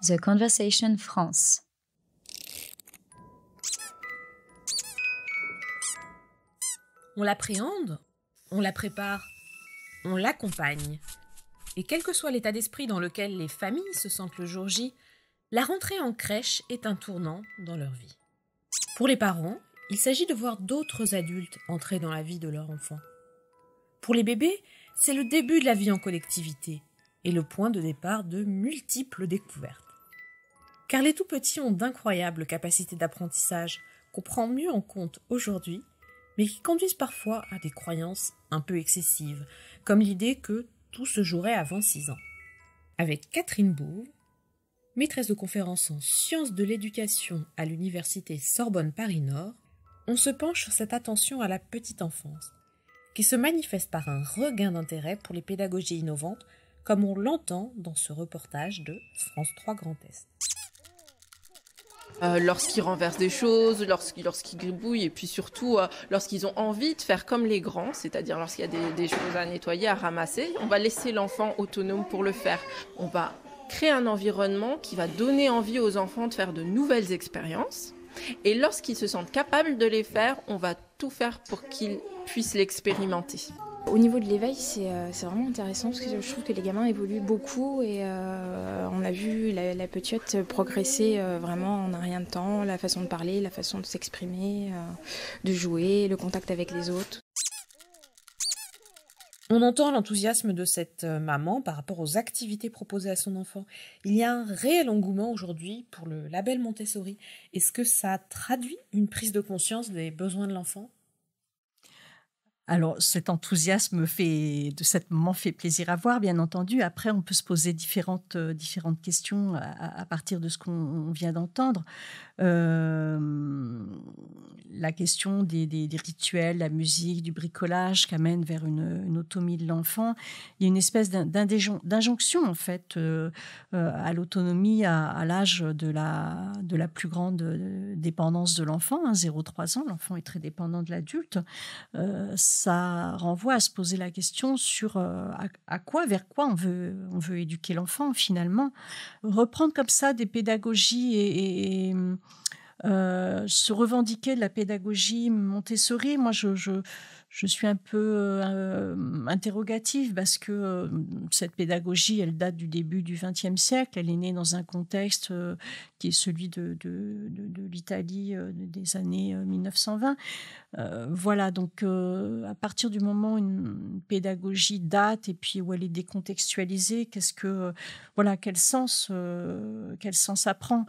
The Conversation France. On l'appréhende, on la prépare, on l'accompagne. Et quel que soit l'état d'esprit dans lequel les familles se sentent le jour J, la rentrée en crèche est un tournant dans leur vie. Pour les parents, il s'agit de voir d'autres adultes entrer dans la vie de leur enfant. Pour les bébés, c'est le début de la vie en collectivité et le point de départ de multiples découvertes. Car les tout-petits ont d'incroyables capacités d'apprentissage qu'on prend mieux en compte aujourd'hui, mais qui conduisent parfois à des croyances un peu excessives, comme l'idée que tout se jouerait avant 6 ans. Avec Catherine Bouve, maîtresse de conférences en sciences de l'éducation à l'université Sorbonne Paris-Nord, on se penche sur cette attention à la petite enfance, qui se manifeste par un regain d'intérêt pour les pédagogies innovantes, comme on l'entend dans ce reportage de France 3 Grand Est. Lorsqu'ils renversent des choses, lorsqu'ils gribouillent et puis surtout lorsqu'ils ont envie de faire comme les grands, c'est-à-dire lorsqu'il y a des choses à nettoyer, à ramasser, on va laisser l'enfant autonome pour le faire. On va créer un environnement qui va donner envie aux enfants de faire de nouvelles expériences. Et lorsqu'ils se sentent capables de les faire, on va tout faire pour qu'ils puissent l'expérimenter. Au niveau de l'éveil, c'est vraiment intéressant parce que je trouve que les gamins évoluent beaucoup et on a vu la petite progresser vraiment en un rien de temps, la façon de parler, la façon de s'exprimer, de jouer, le contact avec les autres. On entend l'enthousiasme de cette maman par rapport aux activités proposées à son enfant. Il y a un réel engouement aujourd'hui pour le label Montessori. Est-ce que ça traduit une prise de conscience des besoins de l'enfant ? Alors, cet enthousiasme de cette maman fait plaisir à voir, bien entendu. Après, on peut se poser différentes questions à partir de ce qu'on vient d'entendre. La question des rituels, la musique, du bricolage qui amène vers une autonomie de l'enfant. Il y a une espèce d'injonction, en fait, à l'autonomie à l'âge de la plus grande dépendance de l'enfant, 0-3 ans. L'enfant est très dépendant de l'adulte. Ça renvoie à se poser la question sur vers quoi on veut éduquer l'enfant finalement. Reprendre comme ça des pédagogies et se revendiquer de la pédagogie Montessori, moi je suis un peu interrogative parce que cette pédagogie, elle date du début du XXe siècle. Elle est née dans un contexte qui est celui de l'Italie des années 1920. Voilà, donc à partir du moment où une pédagogie date et puis où elle est décontextualisée, quel sens ça prend.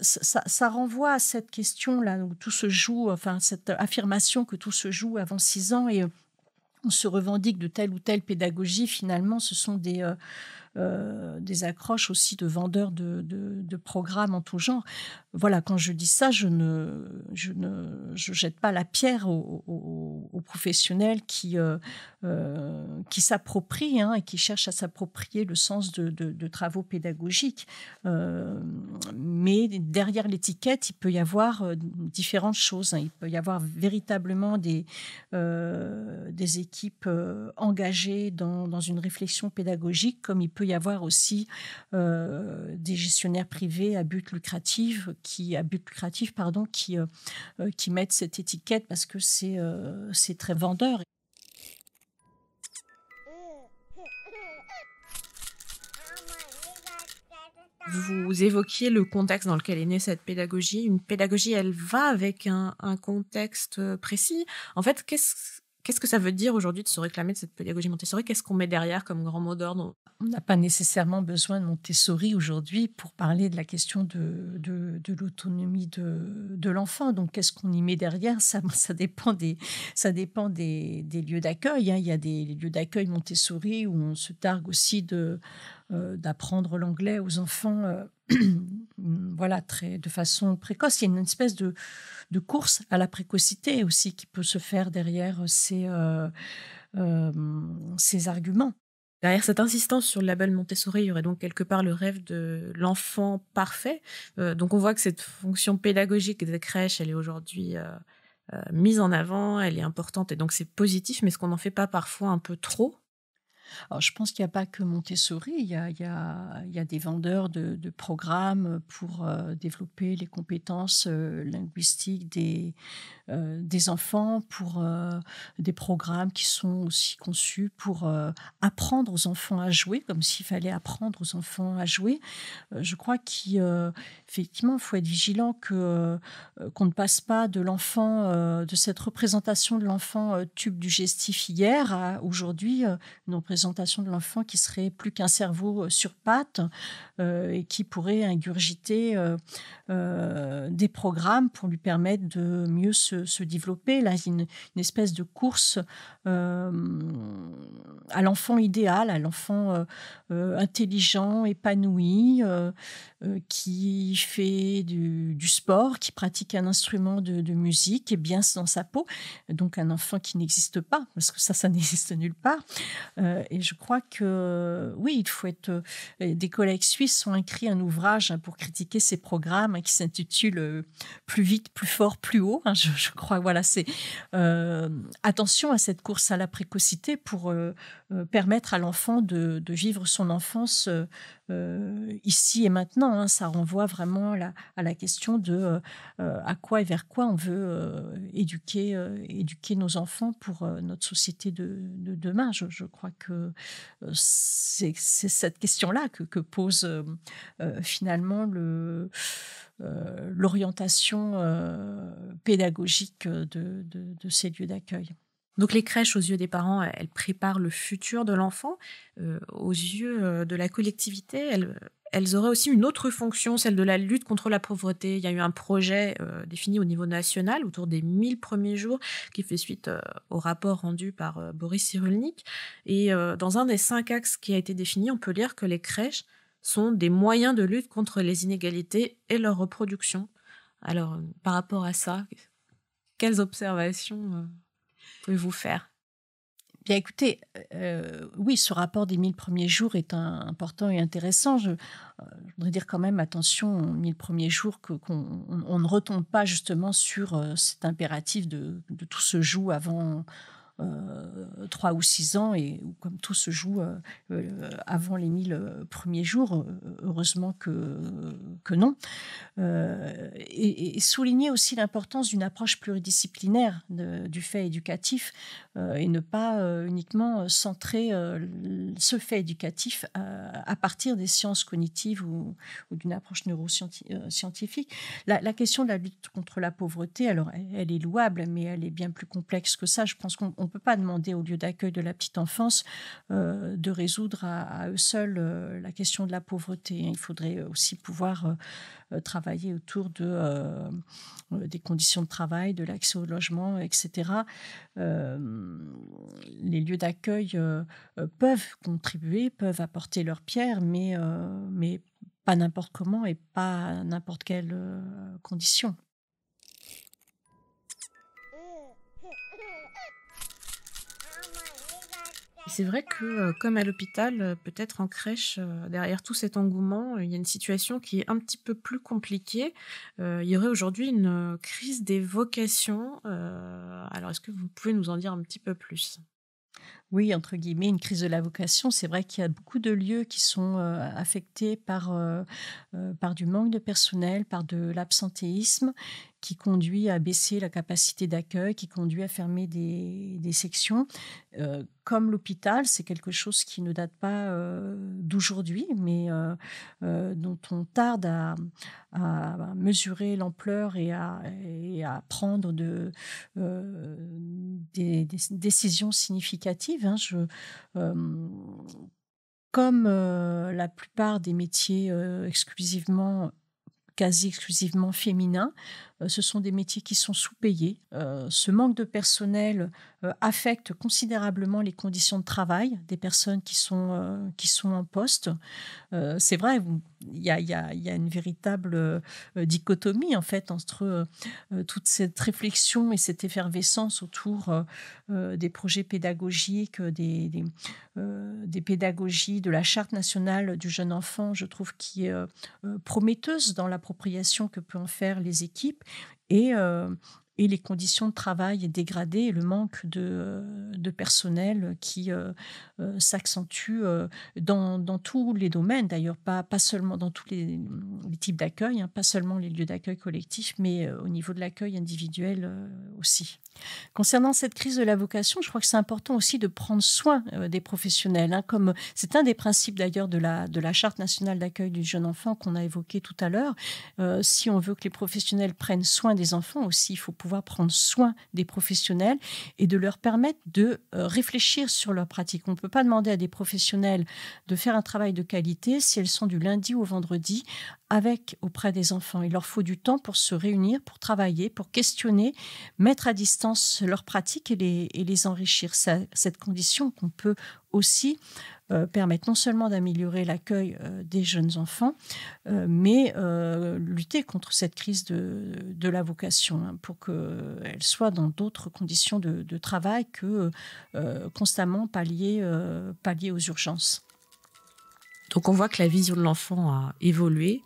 Ça renvoie à cette question-là où tout se joue, enfin cette affirmation que tout se joue avant 6 ans et on se revendique de telle ou telle pédagogie. Finalement, ce sont des accroches aussi de vendeurs de programmes en tout genre. Voilà, quand je dis ça, je jette pas la pierre aux professionnels qui s'approprient et qui cherchent à s'approprier le sens de travaux pédagogiques. Mais derrière l'étiquette, il peut y avoir différentes choses. Il peut y avoir véritablement des équipes engagées dans une réflexion pédagogique, comme il peut y avoir aussi des gestionnaires privés à but lucratif qui mettent cette étiquette parce que c'est très vendeur. Vous évoquiez le contexte dans lequel est née cette pédagogie. Une pédagogie, elle va avec un contexte précis. En fait, qu'est-ce que ça veut dire aujourd'hui de se réclamer de cette pédagogie Montessori ? Qu'est-ce qu'on met derrière comme grand mot d'ordre ? On n'a pas nécessairement besoin de Montessori aujourd'hui pour parler de la question de l'autonomie de l'enfant. Donc, qu'est-ce qu'on y met derrière ? Ça dépend des lieux d'accueil. Il y a des lieux d'accueil Montessori où on se targue aussi d'apprendre l'anglais aux enfants de façon précoce. Il y a une espèce de course à la précocité aussi qui peut se faire derrière ces arguments. Derrière cette insistance sur le label Montessori, il y aurait donc quelque part le rêve de l'enfant parfait. Donc on voit que cette fonction pédagogique des crèches, elle est aujourd'hui mise en avant, elle est importante et donc c'est positif, mais est-ce qu'on n'en fait pas parfois un peu trop ? Alors, je pense qu'il n'y a pas que Montessori, il y a des vendeurs de programmes pour développer les compétences linguistiques des enfants, pour des programmes qui sont aussi conçus pour apprendre aux enfants à jouer, comme s'il fallait apprendre aux enfants à jouer. Je crois qu'effectivement, il faut être vigilant qu'on ne passe pas de l'enfant, de cette représentation de l'enfant tube digestif hier à aujourd'hui une représentation de l'enfant qui serait plus qu'un cerveau sur pattes et qui pourrait ingurgiter des programmes pour lui permettre de mieux se développer. Là, il y a une espèce de course à l'enfant idéal, à l'enfant intelligent, épanoui, qui fait du sport, qui pratique un instrument de musique, qui est bien dans sa peau. Donc un enfant qui n'existe pas, parce que ça n'existe nulle part. Et je crois que oui, il faut être... Des collègues suisses ont écrit un ouvrage pour critiquer ces programmes qui s'intitule Plus vite, plus fort, plus haut. Je crois, voilà, c'est attention à cette course à la précocité pour permettre à l'enfant de vivre son enfance ici et maintenant. Ça renvoie vraiment à la question de à quoi et vers quoi on veut éduquer nos enfants pour notre société de demain. Je crois que c'est cette question-là que pose finalement l'orientation pédagogique de ces lieux d'accueil. Donc les crèches, aux yeux des parents, elles préparent le futur de l'enfant. Aux yeux de la collectivité, elles auraient aussi une autre fonction, celle de la lutte contre la pauvreté. Il y a eu un projet défini au niveau national autour des 1000 premiers jours qui fait suite au rapport rendu par Boris Cyrulnik. Et dans un des 5 axes qui a été défini, on peut lire que les crèches sont des moyens de lutte contre les inégalités et leur reproduction. Alors, par rapport à ça, quelles observations pouvez-vous faire? Bien, écoutez, oui, ce rapport des 1000 premiers jours est important et intéressant. Je voudrais dire quand même, attention, 1000 premiers jours, qu'on ne retombe pas justement sur cet impératif de tout se joue avant 3 ou 6 ans, et comme tout se joue avant les 1000 premiers jours, heureusement que non. Et souligner aussi l'importance d'une approche pluridisciplinaire du fait éducatif et ne pas uniquement centrer ce fait éducatif à partir des sciences cognitives ou d'une approche neuroscientifique. La question de la lutte contre la pauvreté, alors elle est louable, mais elle est bien plus complexe que ça. Je pense qu'on ne peut pas demander au lieu d'accueil de la petite enfance de résoudre à eux seuls la question de la pauvreté. Il faudrait aussi pouvoir travailler autour des conditions de travail, de l'accès au logement, etc. Les lieux d'accueil peuvent contribuer, peuvent apporter leur pierre, mais pas n'importe comment et pas à n'importe quelle condition. C'est vrai que, comme à l'hôpital, peut-être en crèche, derrière tout cet engouement, il y a une situation qui est un petit peu plus compliquée. Il y aurait aujourd'hui une crise des vocations. Alors, est-ce que vous pouvez nous en dire un petit peu plus? Oui, entre guillemets, une crise de la vocation. C'est vrai qu'il y a beaucoup de lieux qui sont affectés par du manque de personnel, par de l'absentéisme, qui conduit à baisser la capacité d'accueil, qui conduit à fermer des sections. Comme l'hôpital, c'est quelque chose qui ne date pas d'aujourd'hui, mais dont on tarde à mesurer l'ampleur et à prendre des décisions significatives. Comme la plupart des métiers quasi exclusivement féminins, ce sont des métiers qui sont sous-payés. Ce manque de personnel affecte considérablement les conditions de travail des personnes qui sont en poste. C'est vrai, il y a une véritable dichotomie en fait entre toute cette réflexion et cette effervescence autour des projets pédagogiques, des pédagogies, de la Charte nationale du jeune enfant, je trouve, qui est prometteuse dans l'appropriation que peuvent en faire les équipes, et et les conditions de travail dégradées et le manque de personnel qui s'accentue dans tous les domaines, d'ailleurs, pas seulement dans tous les types d'accueil, pas seulement les lieux d'accueil collectifs, mais au niveau de l'accueil individuel aussi. Concernant cette crise de la vocation, je crois que c'est important aussi de prendre soin des professionnels, comme c'est un des principes d'ailleurs de la Charte nationale d'accueil du jeune enfant qu'on a évoqué tout à l'heure. Si on veut que les professionnels prennent soin des enfants aussi, il faut pouvoir prendre soin des professionnels et de leur permettre de réfléchir sur leur pratique. On ne peut pas demander à des professionnels de faire un travail de qualité si elles sont du lundi au vendredi auprès des enfants. Il leur faut du temps pour se réunir, pour travailler, pour questionner, mettre à distance leurs pratiques et les enrichir. Cette condition qu'on peut aussi permettre non seulement d'améliorer l'accueil des jeunes enfants, mais lutter contre cette crise de la vocation, pour qu'elle soit dans d'autres conditions de travail que constamment pallier aux urgences. Donc on voit que la vision de l'enfant a évolué,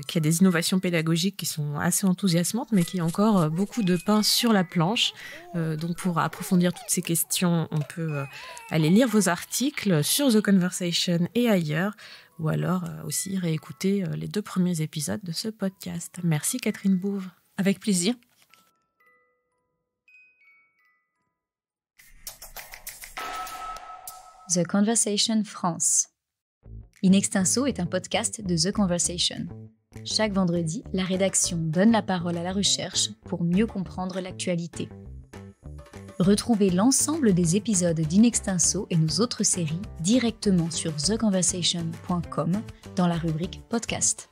qu'il y a des innovations pédagogiques qui sont assez enthousiasmantes, mais qu'il y a encore beaucoup de pain sur la planche. Donc pour approfondir toutes ces questions, on peut aller lire vos articles sur The Conversation et ailleurs, ou alors aussi réécouter les 2 premiers épisodes de ce podcast. Merci Catherine Bouve. Avec plaisir. The Conversation France. In Extenso est un podcast de The Conversation. Chaque vendredi, la rédaction donne la parole à la recherche pour mieux comprendre l'actualité. Retrouvez l'ensemble des épisodes d'In Extenso et nos autres séries directement sur theconversation.com dans la rubrique podcast.